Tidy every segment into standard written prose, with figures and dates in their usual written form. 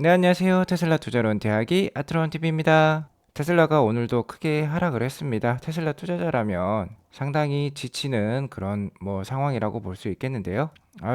네, 안녕하세요. 테슬라 투자론 대학이 아트론 TV입니다. 테슬라가 오늘도 크게 하락을 했습니다. 테슬라 투자자라면 상당히 지치는 그런 상황이라고 볼 수 있겠는데요.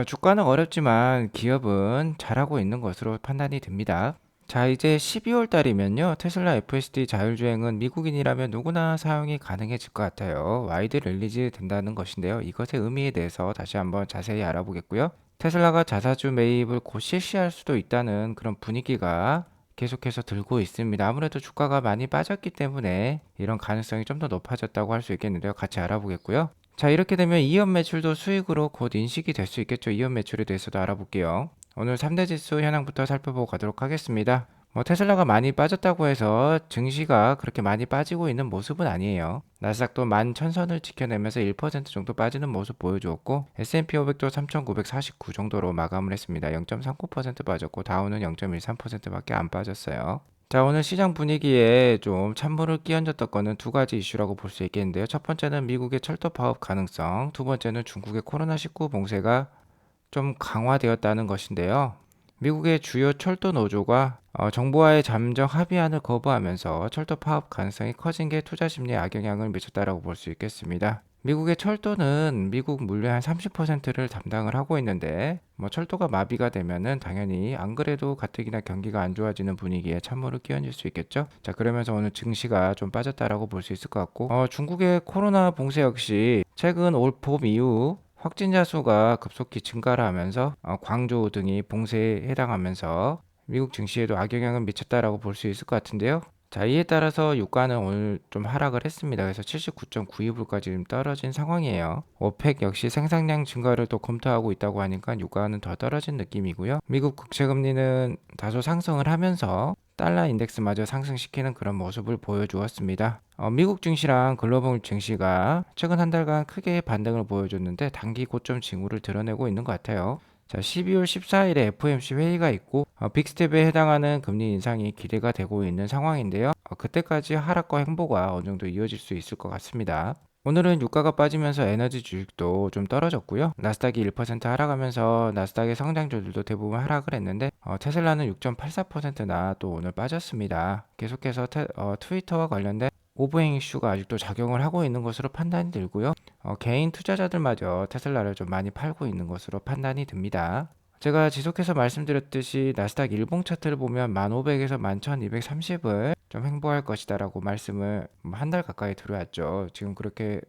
주가는 어렵지만 기업은 잘하고 있는 것으로 판단이 됩니다. 자, 이제 12월 달이면요. 테슬라 FSD 자율주행은 미국인이라면 누구나 사용이 가능해질 것 같아요. 와이드 릴리즈 된다는 것인데요. 이것의 의미에 대해서 다시 한번 자세히 알아보겠고요. 테슬라가 자사주 매입을 곧 실시할 수도 있다는 그런 분위기가 계속해서 들고 있습니다. 아무래도 주가가 많이 빠졌기 때문에 이런 가능성이 좀 더 높아졌다고 할 수 있겠는데요. 같이 알아보겠고요. 자, 이렇게 되면 이연 매출도 수익으로 곧 인식이 될 수 있겠죠. 이연 매출에 대해서도 알아볼게요. 오늘 3대 지수 현황부터 살펴보고 가도록 하겠습니다. 테슬라가 많이 빠졌다고 해서 증시가 그렇게 많이 빠지고 있는 모습은 아니에요. 나스닥도 11,000선을 지켜내면서 1% 정도 빠지는 모습 보여주었고 S&P 500도 3,949 정도로 마감을 했습니다. 0.39% 빠졌고 다우는 0.13%밖에 안 빠졌어요. 자, 오늘 시장 분위기에 좀 찬물을 끼얹었던 거는 두 가지 이슈라고 볼 수 있겠는데요. 첫 번째는 미국의 철도 파업 가능성, 두 번째는 중국의 코로나19 봉쇄가 좀 강화되었다는 것인데요. 미국의 주요 철도 노조가 정부와의 잠정 합의안을 거부하면서 철도 파업 가능성이 커진 게 투자 심리에 악영향을 미쳤다라고 볼 수 있겠습니다. 미국의 철도는 미국 물류의 한 30%를 담당을 하고 있는데 철도가 마비가 되면은 당연히 안 그래도 가뜩이나 경기가 안 좋아지는 분위기에 찬물을 끼얹을 수 있겠죠. 자, 그러면서 오늘 증시가 좀 빠졌다라고 볼 수 있을 것 같고 중국의 코로나 봉쇄 역시 최근 올 봄 이후 확진자 수가 급속히 증가를 하면서 광주 등이 봉쇄에 해당하면서 미국 증시에도 악영향을 미쳤다라고 볼 수 있을 것 같은데요. 자, 이에 따라서 유가는 오늘 좀 하락을 했습니다. 그래서 79.92불까지 좀 떨어진 상황이에요. 오펙 역시 생산량 증가를 또 검토하고 있다고 하니까 유가는 더 떨어진 느낌이고요. 미국 국채금리는 다소 상승을 하면서 달러 인덱스마저 상승시키는 그런 모습을 보여주었습니다. 미국 증시랑 글로벌 증시가 최근 한 달간 크게 반등을 보여줬는데 단기 고점 징후를 드러내고 있는 것 같아요. 자, 12월 14일에 FOMC 회의가 있고 빅스텝에 해당하는 금리 인상이 기대가 되고 있는 상황인데요. 그때까지 하락과 행보가 어느 정도 이어질 수 있을 것 같습니다. 오늘은 유가가 빠지면서 에너지 주식도 좀 떨어졌고요. 나스닥이 1% 하락하면서 나스닥의 성장주들도 대부분 하락을 했는데 테슬라는 6.84%나 또 오늘 빠졌습니다. 계속해서 트위터와 관련된 오버행 이슈가 아직도 작용을 하고 있는 것으로 판단이 들고요. 개인 투자자들마저 테슬라를 좀 많이 팔고 있는 것으로 판단이 듭니다. 제가 지속해서 말씀드렸듯이 나스닥 일봉 차트를 보면 1500에서 11230을 좀 횡보할 것이다라고 말씀을 한 달 가까이 드려왔죠. 지금 그렇게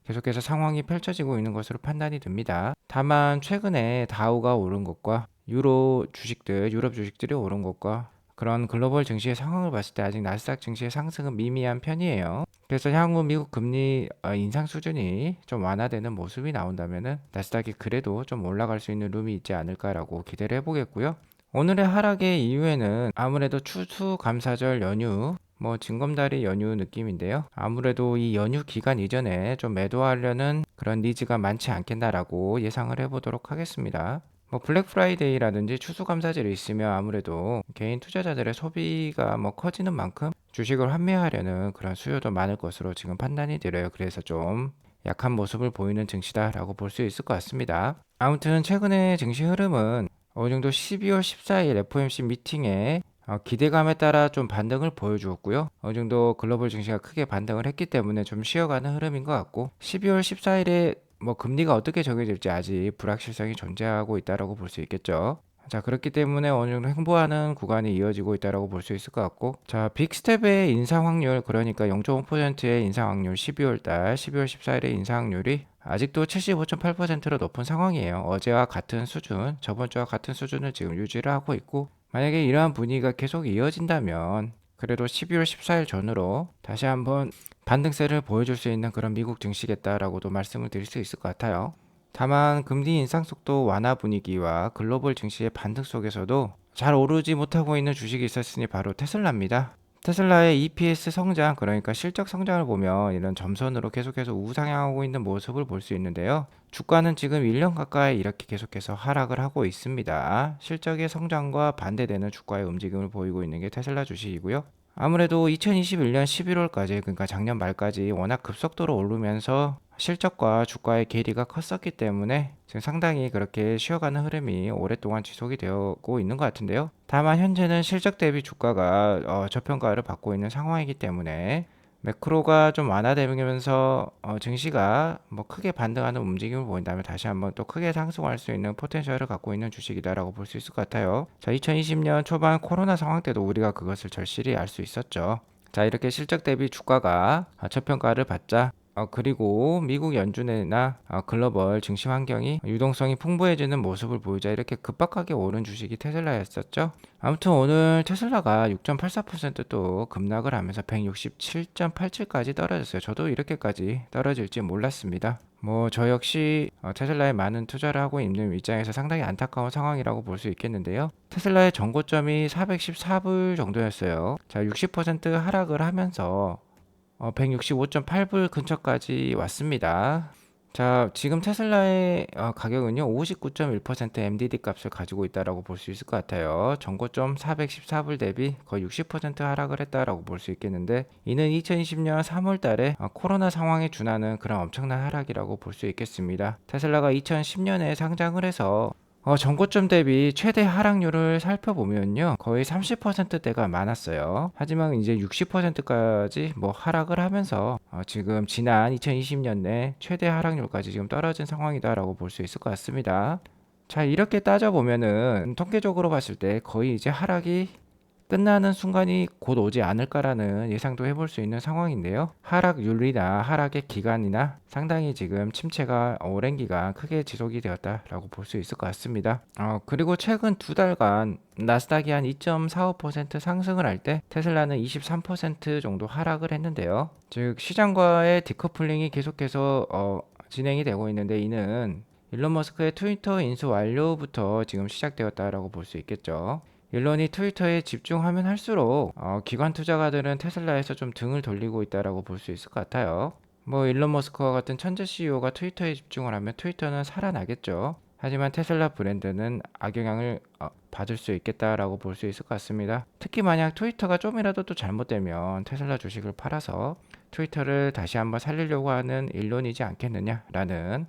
계속해서 상황이 펼쳐지고 있는 것으로 판단이 됩니다. 다만 최근에 다우가 오른 것과 유럽 주식들이 오른 것과 그런 글로벌 증시의 상황을 봤을 때 아직 나스닥 증시의 상승은 미미한 편이에요. 그래서 향후 미국 금리 인상 수준이 좀 완화되는 모습이 나온다면은 나스닥이 그래도 좀 올라갈 수 있는 룸이 있지 않을까라고 기대를 해보겠고요. 오늘의 하락의 이유에는 아무래도 추수감사절 연휴 징검다리 연휴 느낌인데요. 아무래도 이 연휴 기간 이전에 좀 매도하려는 그런 니즈가 많지 않겠나라고 예상을 해보도록 하겠습니다. 블랙 프라이데이라든지 추수감사절이 있으면 아무래도 개인 투자자들의 소비가 커지는 만큼 주식을 환매하려는 그런 수요도 많을 것으로 지금 판단이 들어요. 그래서 좀 약한 모습을 보이는 증시다라고 볼 수 있을 것 같습니다. 아무튼 최근의 증시 흐름은 어느 정도 12월 14일 FOMC 미팅에 기대감에 따라 좀 반등을 보여주었고요. 어느 정도 글로벌 증시가 크게 반등을 했기 때문에 좀 쉬어가는 흐름인 것 같고 12월 14일에 금리가 어떻게 정해질지 아직 불확실성이 존재하고 있다라고 볼 수 있겠죠. 자, 그렇기 때문에 어느 정도 횡보하는 구간이 이어지고 있다라고 볼 수 있을 것 같고 자, 빅스텝의 인상 확률 그러니까 0.5%의 인상 확률 12월 14일의 인상 확률이 아직도 75.8%로 높은 상황이에요. 어제와 같은 수준, 저번 주와 같은 수준을 지금 유지를 하고 있고 만약에 이러한 분위기가 계속 이어진다면 그래도 12월 14일 전으로 다시 한번 반등세를 보여줄 수 있는 그런 미국 증시겠다라고도 말씀을 드릴 수 있을 것 같아요. 다만 금리 인상 속도 완화 분위기와 글로벌 증시의 반등 속에서도 잘 오르지 못하고 있는 주식이 있었으니 바로 테슬라입니다. 테슬라의 EPS 성장, 그러니까 실적 성장을 보면 이런 점선으로 계속해서 우상향하고 있는 모습을 볼 수 있는데요. 주가는 지금 1년 가까이 이렇게 계속해서 하락을 하고 있습니다. 실적의 성장과 반대되는 주가의 움직임을 보이고 있는 게 테슬라 주식이고요. 아무래도 2021년 11월까지, 그러니까 작년 말까지 워낙 급속도로 오르면서 실적과 주가의 괴리가 컸었기 때문에 지금 상당히 그렇게 쉬어가는 흐름이 오랫동안 지속이 되고 있는 것 같은데요. 다만 현재는 실적 대비 주가가 저평가를 받고 있는 상황이기 때문에 매크로가 좀 완화되면서 증시가 뭐 크게 반등하는 움직임을 보인다면 다시 한번 또 크게 상승할 수 있는 포텐셜을 갖고 있는 주식이다라고 볼 수 있을 것 같아요. 자, 2020년 초반 코로나 상황 때도 우리가 그것을 절실히 알 수 있었죠. 자, 이렇게 실적 대비 주가가 저평가를 받자, 그리고 미국 연준이나 글로벌 증시 환경이 유동성이 풍부해지는 모습을 보이자 이렇게 급박하게 오른 주식이 테슬라였었죠. 아무튼 오늘 테슬라가 6.84%또 급락을 하면서 167.87까지 떨어졌어요. 저도 이렇게까지 떨어질지 몰랐습니다. 뭐 저 역시 테슬라에 많은 투자를 하고 있는 입장에서 상당히 안타까운 상황이라고 볼 수 있겠는데요. 테슬라의 전고점이 414불 정도였어요. 자, 60% 하락을 하면서 165.8불 근처까지 왔습니다. 자, 지금 테슬라의 가격은요, 59.1% MDD 값을 가지고 있다라고 볼 수 있을 것 같아요. 전고점 414불 대비 거의 60% 하락을 했다라고 볼 수 있겠는데, 이는 2020년 3월 달에 코로나 상황에 준하는 그런 엄청난 하락이라고 볼 수 있겠습니다. 테슬라가 2010년에 상장을 해서 전고점 대비 최대 하락률을 살펴보면요, 거의 30%대가 많았어요. 하지만 이제 60%까지 뭐 하락을 하면서 지금 지난 2020년 내 최대 하락률까지 지금 떨어진 상황이다라고 볼 수 있을 것 같습니다. 자, 이렇게 따져보면은 통계적으로 봤을 때 거의 이제 하락이 끝나는 순간이 곧 오지 않을까라는 예상도 해볼 수 있는 상황인데요. 하락률이나 하락의 기간이나 상당히 지금 침체가 오랜 기간 크게 지속이 되었다라고 볼 수 있을 것 같습니다. 그리고 최근 두 달간 나스닥이 한 2.45% 상승을 할 때 테슬라는 23% 정도 하락을 했는데요. 즉 시장과의 디커플링이 계속해서 진행이 되고 있는데, 이는 일론 머스크의 트위터 인수 완료부터 지금 시작되었다라고 볼 수 있겠죠. 일론이 트위터에 집중하면 할수록 기관 투자가들은 테슬라에서 좀 등을 돌리고 있다라고 볼 수 있을 것 같아요. 뭐 일론 머스크와 같은 천재 CEO가 트위터에 집중을 하면 트위터는 살아나겠죠. 하지만 테슬라 브랜드는 악영향을 받을 수 있겠다라고 볼 수 있을 것 같습니다. 특히 만약 트위터가 좀이라도 또 잘못되면 테슬라 주식을 팔아서 트위터를 다시 한번 살리려고 하는 일론이지 않겠느냐라는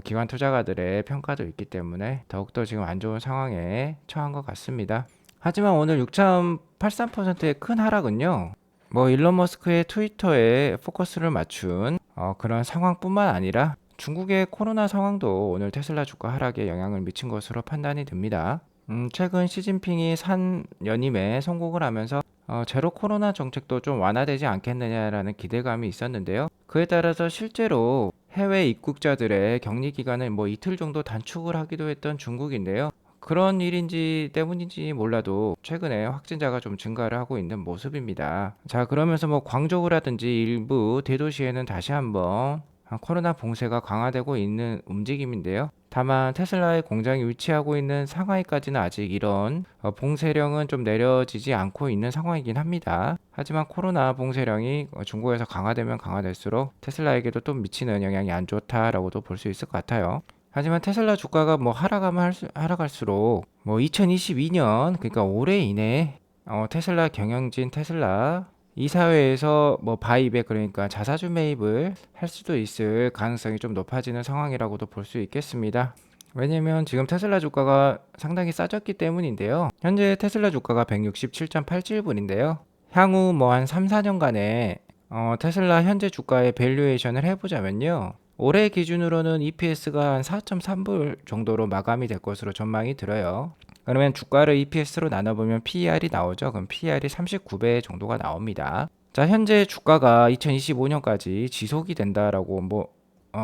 기관 투자가들의 평가도 있기 때문에 더욱더 지금 안 좋은 상황에 처한 것 같습니다. 하지만 오늘 6.83%의 큰 하락은요, 뭐 일론 머스크의 트위터에 포커스를 맞춘 그런 상황뿐만 아니라 중국의 코로나 상황도 오늘 테슬라 주가 하락에 영향을 미친 것으로 판단이 됩니다. 최근 시진핑이 산 연임에 성공을 하면서 제로 코로나 정책도 좀 완화되지 않겠느냐라는 기대감이 있었는데요. 그에 따라서 실제로 해외 입국자들의 격리 기간을 뭐 이틀 정도 단축을 하기도 했던 중국인데요. 그런 일인지 때문인지 몰라도 최근에 확진자가 좀 증가를 하고 있는 모습입니다. 자, 그러면서 뭐 광저우라든지 일부 대도시에는 다시 한번 코로나 봉쇄가 강화되고 있는 움직임인데요. 다만 테슬라의 공장이 위치하고 있는 상하이까지는 아직 이런 봉쇄령은 좀 내려지지 않고 있는 상황이긴 합니다. 하지만 코로나 봉쇄령이 중국에서 강화되면 강화될수록 테슬라에게도 또 미치는 영향이 안 좋다라고도 볼 수 있을 것 같아요. 하지만 테슬라 주가가 뭐 하락하면 하락할수록 뭐 2022년, 그러니까 올해 이내에 테슬라 경영진 테슬라 이사회에서 뭐 바이백, 그러니까 자사주 매입을 할 수도 있을 가능성이 좀 높아지는 상황이라고도 볼 수 있겠습니다. 왜냐면 지금 테슬라 주가가 상당히 싸졌기 때문인데요. 현재 테슬라 주가가 167.87불인데요. 향후 뭐 한 3, 4년간의 테슬라 현재 주가의 밸류에이션을 해보자면요, 올해 기준으로는 EPS가 한 4.3불 정도로 마감이 될 것으로 전망이 들어요. 그러면 주가를 EPS로 나눠보면 PER이 나오죠. 그럼 PER이 39배 정도가 나옵니다. 자, 현재 주가가 2025년까지 지속이 된다라고 뭐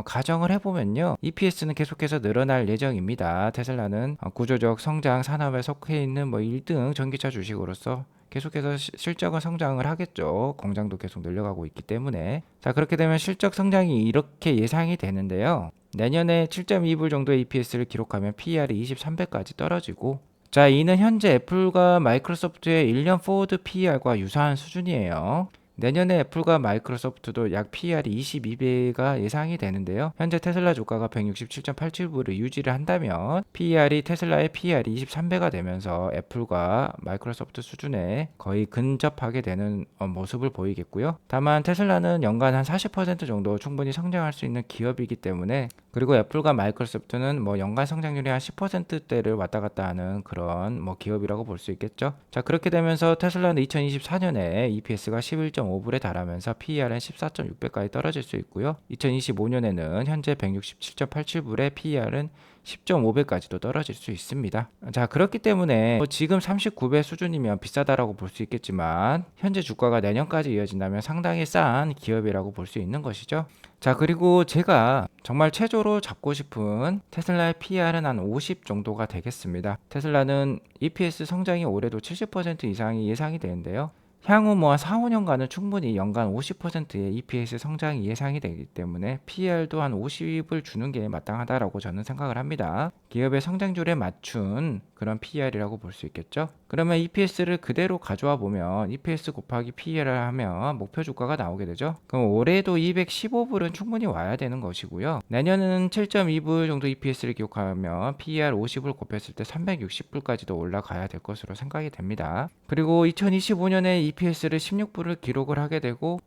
가정을 해보면요, EPS는 계속해서 늘어날 예정입니다. 테슬라는 구조적 성장 산업에 속해 있는 뭐 1등 전기차 주식으로서 계속해서 실적은 성장을 하겠죠. 공장도 계속 늘려가고 있기 때문에. 자, 그렇게 되면 실적 성장이 이렇게 예상이 되는데요. 내년에 7.2불 정도의 EPS를 기록하면 PER이 23배까지 떨어지고, 자, 이는 현재 애플과 마이크로소프트의 1년 포워드 PER과 유사한 수준이에요. 내년에 애플과 마이크로소프트도 약 PER이 22배가 예상이 되는데요. 현재 테슬라 주가가 167.87불을 유지를 한다면 PER이 테슬라의 PER이 23배가 되면서 애플과 마이크로소프트 수준에 거의 근접하게 되는 모습을 보이겠고요. 다만 테슬라는 연간 한 40% 정도 충분히 성장할 수 있는 기업이기 때문에, 그리고 애플과 마이크로소프트는 뭐 연간 성장률이 한 10%대를 왔다 갔다 하는 그런 뭐 기업이라고 볼 수 있겠죠. 자, 그렇게 되면서 테슬라는 2024년에 EPS가 11.5불에 달하면서 PER은 14.6배까지 떨어질 수 있고요. 2025년에는 현재 167.87불에 PER은 10.5배까지도 떨어질 수 있습니다. 자, 그렇기 때문에 지금 39배 수준이면 비싸다라고 볼 수 있겠지만 현재 주가가 내년까지 이어진다면 상당히 싼 기업이라고 볼 수 있는 것이죠. 자, 그리고 제가 정말 최저로 잡고 싶은 테슬라의 PER은 한 50 정도가 되겠습니다. 테슬라는 EPS 성장이 올해도 70% 이상이 예상이 되는데요. 향후 뭐 한 4, 5년간은 충분히 연간 50%의 EPS 성장이 예상이 되기 때문에 PER도 한 50을 주는 게 마땅하다라고 저는 생각을 합니다. 기업의 성장률에 맞춘 그런 PER이라고 볼 수 있겠죠. 그러면 EPS를 그대로 가져와 보면 EPS 곱하기 PER을 하면 목표 주가가 나오게 되죠. 그럼 올해도 215불은 충분히 와야 되는 것이고요. 내년은 7.2불 정도 EPS를 기록하면 PER 50을 곱했을 때 360불까지도 올라가야 될 것으로 생각이 됩니다. 그리고 2025년에 EPS를 16불을 기록을 하게 되고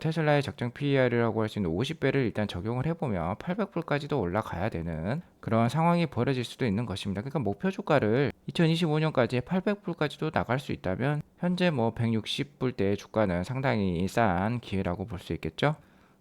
테슬라의 적정 PER이라고 할 수 있는 50배를 일단 적용을 해보면 800불까지도 올라가야 되는 그런 상황이 벌어질 수도 있는 것입니다. 그러니까 목표 주가를 2025년까지 800불까지도 나갈 수 있다면 현재 뭐 160불대의 주가는 상당히 싼 기회라고 볼 수 있겠죠.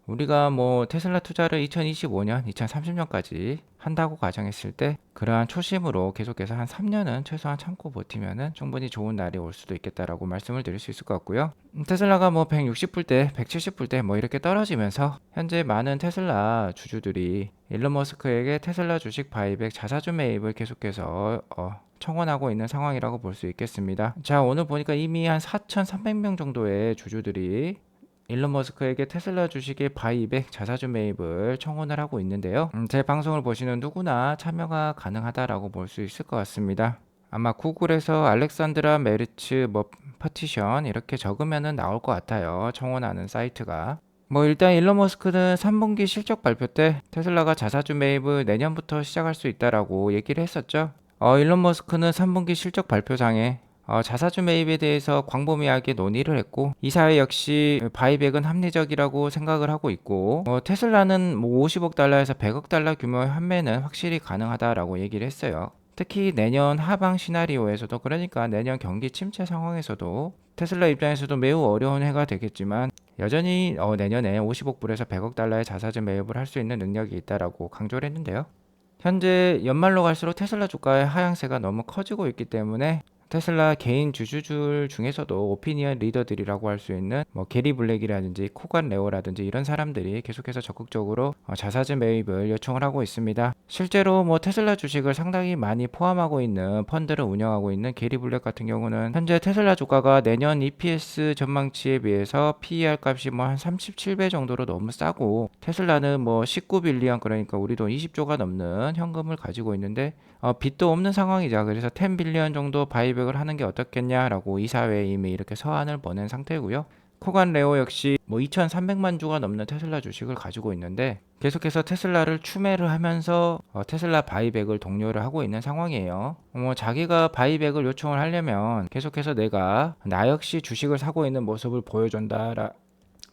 우리가 뭐 테슬라 투자를 2025년, 2030년까지 한다고 가정했을 때 그러한 초심으로 계속해서 한 3년은 최소한 참고 버티면은 충분히 좋은 날이 올 수도 있겠다라고 말씀을 드릴 수 있을 것 같고요. 테슬라가 뭐 160불대, 170불대 뭐 이렇게 떨어지면서 현재 많은 테슬라 주주들이 일론 머스크에게 테슬라 주식 바이백 자사주 매입을 계속해서 청원하고 있는 상황이라고 볼 수 있겠습니다. 자, 오늘 보니까 이미 한 4,300명 정도의 주주들이 일론 머스크에게 테슬라 주식의 바이백 자사주 매입을 청원을 하고 있는데요. 제 방송을 보시는 누구나 참여가 가능하다라고 볼 수 있을 것 같습니다. 아마 구글에서 알렉산드라 메르츠 뭐 퍼티션 이렇게 적으면은 나올 것 같아요. 청원하는 사이트가. 뭐 일단 일론 머스크는 3분기 실적 발표 때 테슬라가 자사주 매입을 내년부터 시작할 수 있다라고 얘기를 했었죠. 일론 머스크는 3분기 실적 발표장에 자사주 매입에 대해서 광범위하게 논의를 했고, 이 사회 역시 바이백은 합리적이라고 생각을 하고 있고, 테슬라는 뭐 50억 달러에서 100억 달러 규모의 환매는 확실히 가능하다라고 얘기를 했어요. 특히 내년 하방 시나리오에서도, 그러니까 내년 경기 침체 상황에서도 테슬라 입장에서도 매우 어려운 해가 되겠지만 여전히 내년에 50억 불에서 100억 달러의 자사주 매입을 할 수 있는 능력이 있다라고 강조를 했는데요. 현재 연말로 갈수록 테슬라 주가의 하향세가 너무 커지고 있기 때문에 테슬라 개인 주주들 중에서도 오피니언 리더들이라고 할 수 있는 뭐 게리 블랙이라든지 코간 레오라든지 이런 사람들이 계속해서 적극적으로 자사주 매입을 요청을 하고 있습니다. 실제로 뭐 테슬라 주식을 상당히 많이 포함하고 있는 펀드를 운영하고 있는 게리 블랙 같은 경우는 현재 테슬라 주가가 내년 EPS 전망치에 비해서 PER 값이 뭐 한 37배 정도로 너무 싸고, 테슬라는 뭐 19빌리언, 그러니까 우리 돈 20조가 넘는 현금을 가지고 있는데 빚도 없는 상황이죠. 그래서 10빌리언 정도 바이백을 하는 게 어떻겠냐라고 이사회에 이미 이렇게 서한을 보낸 상태고요. 코간 레오 역시 뭐 2,300만 주가 넘는 테슬라 주식을 가지고 있는데 계속해서 테슬라를 추매를 하면서 테슬라 바이백을 독려를 하고 있는 상황이에요. 자기가 바이백을 요청을 하려면 계속해서 나 역시 주식을 사고 있는 모습을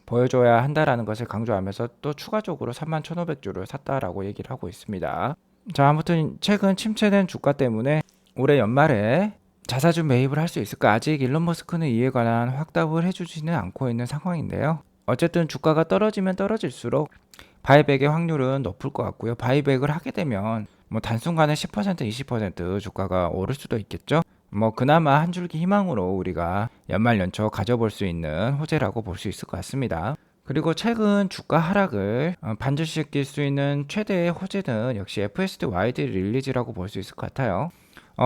보여줘야 한다라는 것을 강조하면서 또 추가적으로 31,500주를 샀다라고 얘기를 하고 있습니다. 자, 아무튼 최근 침체된 주가 때문에 올해 연말에 자사주 매입을 할 수 있을까? 아직 일론 머스크는 이에 관한 확답을 해주지는 않고 있는 상황인데요. 어쨌든 주가가 떨어지면 떨어질수록 바이백의 확률은 높을 것 같고요. 바이백을 하게 되면 뭐 단순간에 10%, 20% 주가가 오를 수도 있겠죠. 뭐 그나마 한 줄기 희망으로 우리가 연말 연초 가져볼 수 있는 호재라고 볼 수 있을 것 같습니다. 그리고 최근 주가 하락을 반전시킬 수 있는 최대의 호재는 역시 FSD 와이드 릴리즈라고 볼 수 있을 것 같아요.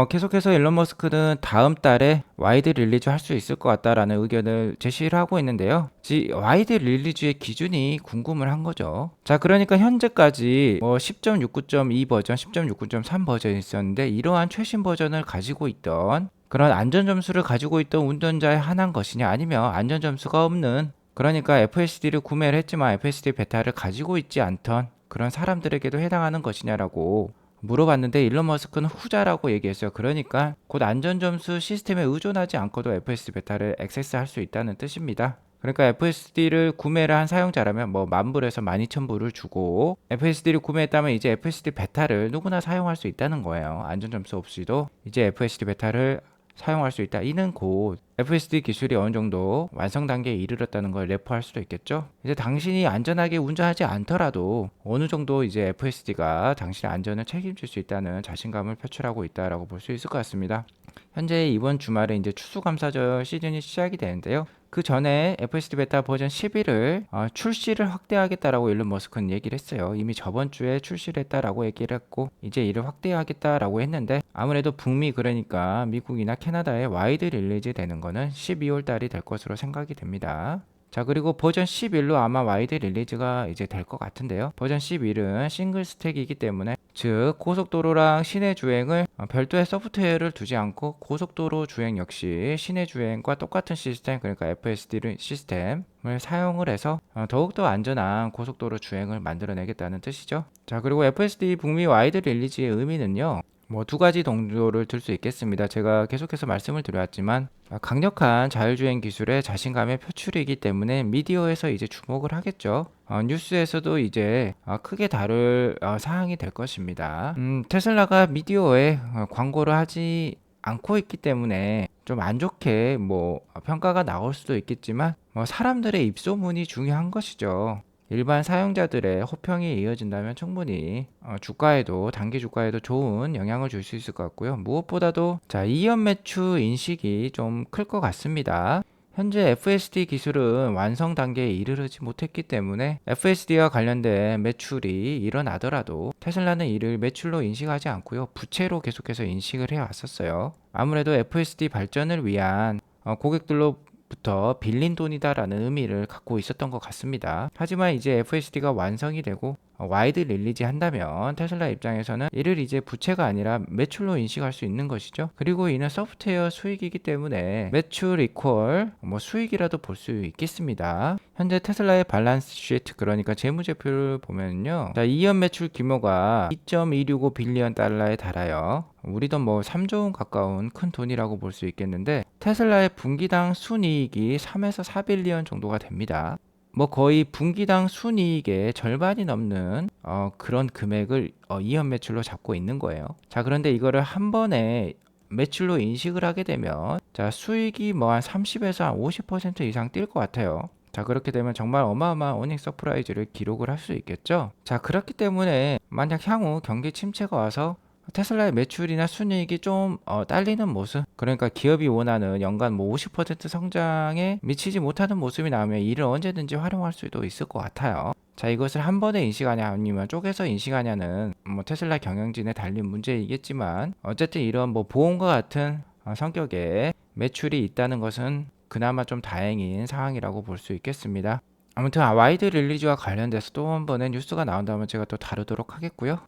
계속해서 일론 머스크는 다음 달에 와이드 릴리즈 할 수 있을 것 같다라는 의견을 제시를 하고 있는데요. 와이드 릴리즈의 기준이 궁금을 한 거죠. 자, 그러니까 현재까지 뭐 10.69.2 버전, 10.69.3 버전이 있었는데 이러한 최신 버전을 가지고 있던 그런 안전 점수를 가지고 있던 운전자에 한한 것이냐, 아니면 안전 점수가 없는 그러니까 FSD를 구매를 했지만 FSD 베타를 가지고 있지 않던 그런 사람들에게도 해당하는 것이냐라고 물어봤는데 일론 머스크는 후자라고 얘기했어요. 그러니까 곧 안전점수 시스템에 의존하지 않고도 FSD 베타를 액세스할 수 있다는 뜻입니다. 그러니까 FSD를 구매를 한 사용자라면 뭐 10,000불에서 12,000불을 주고 FSD를 구매했다면 이제 FSD 베타를 누구나 사용할 수 있다는 거예요. 안전점수 없이도 이제 FSD 베타를 사용할 수 있다. 이는 곧 FSD 기술이 어느 정도 완성 단계에 이르렀다는 걸 내포할 수도 있겠죠. 이제 당신이 안전하게 운전하지 않더라도 어느 정도 이제 FSD가 당신의 안전을 책임질 수 있다는 자신감을 표출하고 있다라고 볼 수 있을 것 같습니다. 현재 이번 주말에 이제 추수감사절 시즌이 시작이 되는데요. 그 전에 FSD 베타 버전 11을 출시를 확대하겠다라고 일론 머스크는 얘기를 했어요. 이미 저번 주에 출시를 했다라고 얘기를 했고 이제 이를 확대하겠다라고 했는데 아무래도 북미 그러니까 미국이나 캐나다에 와이드 릴리즈 되는 거는 12월 달이 될 것으로 생각이 됩니다. 자, 그리고 버전 11로 아마 와이드 릴리즈가 이제 될 것 같은데요. 버전 11은 싱글 스택이기 때문에 즉 고속도로랑 시내 주행을 별도의 소프트웨어를 두지 않고 고속도로 주행 역시 시내 주행과 똑같은 시스템, 그러니까 FSD 시스템을 사용을 해서 더욱더 안전한 고속도로 주행을 만들어내겠다는 뜻이죠. 자, 그리고 FSD 북미 와이드 릴리즈의 의미는요, 뭐 두 가지 정도를 들 수 있겠습니다. 제가 계속해서 말씀을 드렸지만 강력한 자율주행 기술의 자신감의 표출이기 때문에 미디어에서 이제 주목을 하겠죠. 뉴스에서도 이제 크게 다룰 사항이 될 것입니다. 테슬라가 미디어에 광고를 하지 않고 있기 때문에 좀 안 좋게 뭐 평가가 나올 수도 있겠지만 뭐 사람들의 입소문이 중요한 것이죠. 일반 사용자들의 호평이 이어진다면 충분히 주가에도 단기 주가에도 좋은 영향을 줄 수 있을 것 같고요. 무엇보다도 자, 이연 매출 인식이 좀 클 것 같습니다. 현재 FSD 기술은 완성 단계에 이르르지 못했기 때문에 FSD와 관련된 매출이 일어나더라도 테슬라는 이를 매출로 인식하지 않고요. 부채로 계속해서 인식을 해왔었어요. 아무래도 FSD 발전을 위한 고객들로 부터 빌린 돈이다라는 의미를 갖고 있었던 것 같습니다. 하지만 이제 FSD가 완성이 되고 와이드 릴리즈 한다면 테슬라 입장에서는 이를 이제 부채가 아니라 매출로 인식할 수 있는 것이죠. 그리고 이는 소프트웨어 수익이기 때문에 매출 이퀄 뭐 수익이라도 볼 수 있겠습니다. 현재 테슬라의 밸런스 시트, 그러니까 재무제표를 보면요, 자, 이연 매출 규모가 2.265 빌리언 달러에 달하여 우리 돈 뭐 3조 원 가까운 큰 돈이라고 볼 수 있겠는데 테슬라의 분기당 순이익이 3에서 4빌리언 정도가 됩니다. 뭐 거의 분기당 순이익의 절반이 넘는 그런 금액을 이연 매출로 잡고 있는 거예요. 자, 그런데 이거를 한 번에 매출로 인식을 하게 되면 자, 수익이 뭐 한 30에서 한 50% 이상 뛸 것 같아요. 자, 그렇게 되면 정말 어마어마한 어닝 서프라이즈를 기록을 할 수 있겠죠. 자, 그렇기 때문에 만약 향후 경기 침체가 와서 테슬라의 매출이나 순이익이 좀 딸리는 모습, 그러니까 기업이 원하는 연간 뭐 50% 성장에 미치지 못하는 모습이 나오면 이를 언제든지 활용할 수도 있을 것 같아요. 자, 이것을 한 번에 인식하냐 아니면 쪼개서 인식하냐는 뭐 테슬라 경영진에 달린 문제이겠지만 어쨌든 이런 뭐 보험과 같은 성격의 매출이 있다는 것은 그나마 좀 다행인 상황이라고 볼 수 있겠습니다. 아무튼 와이드 릴리즈와 관련돼서 또 한 번의 뉴스가 나온다면 제가 또 다루도록 하겠고요.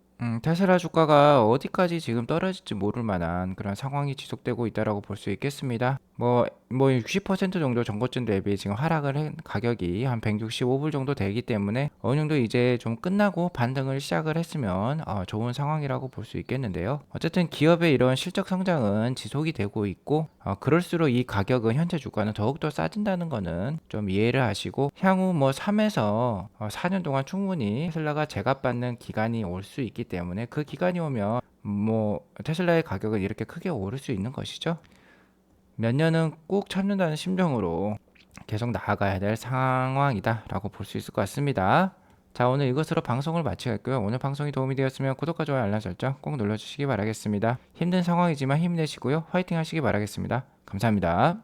테슬라 주가가 어디까지 지금 떨어질지 모를 만한 그런 상황이 지속되고 있다라고 볼 수 있겠습니다. 뭐 60% 정도 전고점 대비 지금 하락을 한 가격이 한 165불 정도 되기 때문에 어느 정도 이제 좀 끝나고 반등을 시작을 했으면 좋은 상황이라고 볼 수 있겠는데요. 어쨌든 기업의 이런 실적 성장은 지속이 되고 있고 그럴수록 이 가격은 현재 주가는 더욱더 싸진다는 거는 좀 이해를 하시고 향후 뭐 3에서 4년 동안 충분히 테슬라가 제값받는 기간이 올 수 있기 때문에 그 기간이 오면 뭐 테슬라의 가격은 이렇게 크게 오를 수 있는 것이죠. 몇 년은 꼭 참는다는 심정으로 계속 나아가야 될 상황이다 라고 볼 수 있을 것 같습니다. 자, 오늘 이것으로 방송을 마치겠고요. 오늘 방송이 도움이 되었으면 구독과 좋아요 알람 설정 꼭 눌러주시기 바라겠습니다. 힘든 상황이지만 힘내시고요. 화이팅 하시기 바라겠습니다. 감사합니다.